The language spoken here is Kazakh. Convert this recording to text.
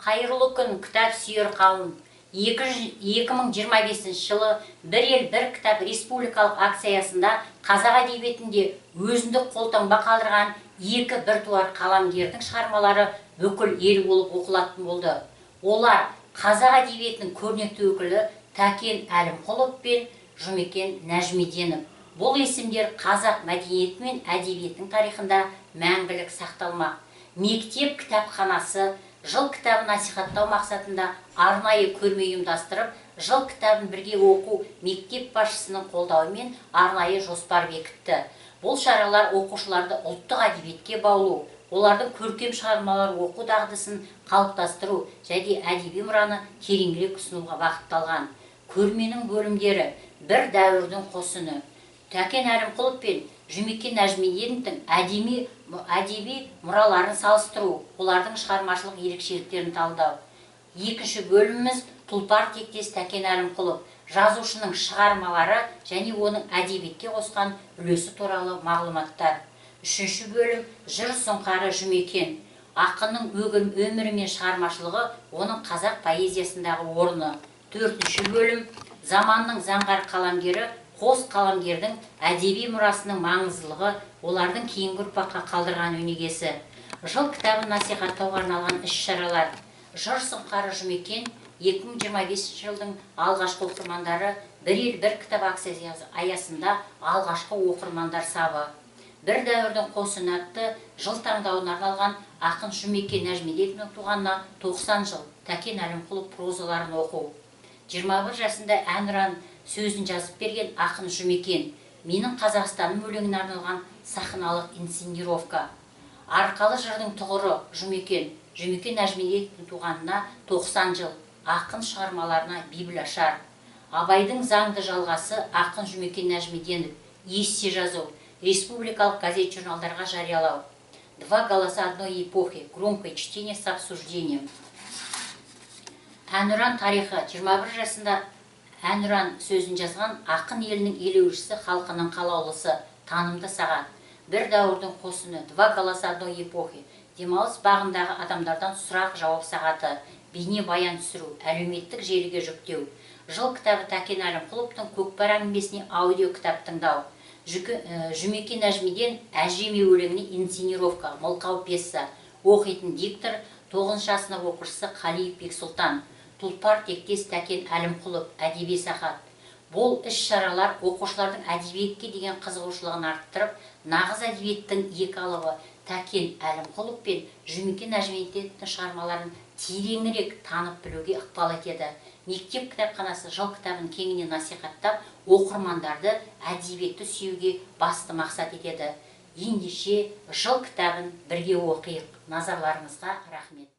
Қайырлы күн, кітап сүйер қауым. 2025 жылы «Бір ел, бір кітап» республикалық акциясында қазақ әдебиетінде өзіндік қолтаңба қалдырған екі біртуар қаламгердің шығармалары бүкіл ел болып оқылатын болды. Олар қазақ әдебиетінің көрнекті өкілі Тәкен Әлімқұлов пен Жұмекен Нәжмеденов. Бұл есімдер қазақ мәдениеті мен әдебиетінің тарихында мәңгілік сақталмақ. Мектеп кітапханасы жыл кітабын насихаттау мақсатында арнайы көрме ұйымдастырып, жыл кітабын бірге оқу мектеп басшысының қолдауымен арнайы жоспар бекітті. Бұл шаралар оқушыларды ұлттық әдебиетке баулу, олардың көркем шығармалар оқу дағдысын қалыптастыру және әдеби мұраны тереңірек ұсынуға бағытталған. Көрменің бөлімдері: бір дәуірдің қосыны, Тәкен Әлімқұлов пен Жұмекен Нәжмеденовтің әдеби мұраларын салыстыру, олардың шығармашылық ерекшеліктерін талдау. Екінші бөліміміз тұлпар тектес Тәкен Әлімқұлов, жазушының шығармалары және оның әдебиетке қосқан үлесі туралы мағлұматтар. Үшінші бөлім жыр сұңқары Жұмекен, ақынның өмірі мен шығармашылығы, оның қазақ поэзиясындағы орны. Төртінші бөлім заманның заңғар қаламгері, қос қаламгердің әдеби мұрасының маңыздылығы, олардың кейінгі ұрпаққа қалдырған өнегесі. Жыл кітабын насихаттауға арналған іс-шаралар: жыр сұңқары Жұмекен 2025 жылдың алғашқы оқырмандары, бір ел, бір кітап акциясы аясында алғашқы оқырмандар сабы. Бір дәуірдің қосыны атты жыл таңдауына арналған ақын Жұмекен Нәжмеденовтің туғанына 90 жыл Тәкен Әлімқұлов прозаларын оқу. 21 жасында әнұран сөзін жазып берген ақын Жұмекен, менің Қазақстаным өлеңіне арналған сахналық инсценировка. Арқалы жырдың тұғыры Жұмекен Нәжмеденовтің туғанына 90 жыл ақын шығармаларына библиашар. Абайдың заңды жалғасы ақын Жұмекен Нәжмеденов, есте жазу, республикалық газет-журналдарға жариялау. Два голоса одной эпохи, громкое чтение с обсуждением. Әнұран тарихы: 21 жасында әнұран сөзін жазған ақын елінің елеушісі, халқының қалаулысы, танымды сағат. Бір дәуірдің қосыны, два голоса одной эпохи, демалыс бағындағы адамдардан сұрақ-жауап сағаты, бейне баян түсіру, әлеуметтік желіге жүктеу. Жыл кітабы Тәкен Әлімқұловтың көкпар әңгімесіне аудио кітап тыңдау. Жұмекен Нәжмеден әжеме өлеңіне инсценировка, мылқау пьеса. Оқитын диктор 9 сынып оқушысы Қалиев Бексұлтан. Тұлпар тектес Тәкен Әлімқұлов, әдеби сағат. Бұл іс-шаралар оқушылардың әдебиетке деген қызығушылығын арттырып, нағыз әдебиеттің екі алыбы Тәкен Әлімқұлов пен Жұмекен Нәжмеденовтің шығармаларын тереңірек танып білуге ықпал етеді. Мектеп кітапханасы жыл кітабын кеңінен насихаттап, оқырмандарды әдебиетті сүюге басты мақсат етеді. Ендеше жыл кітабын бірге оқиық. Назарларыңызға рахмет.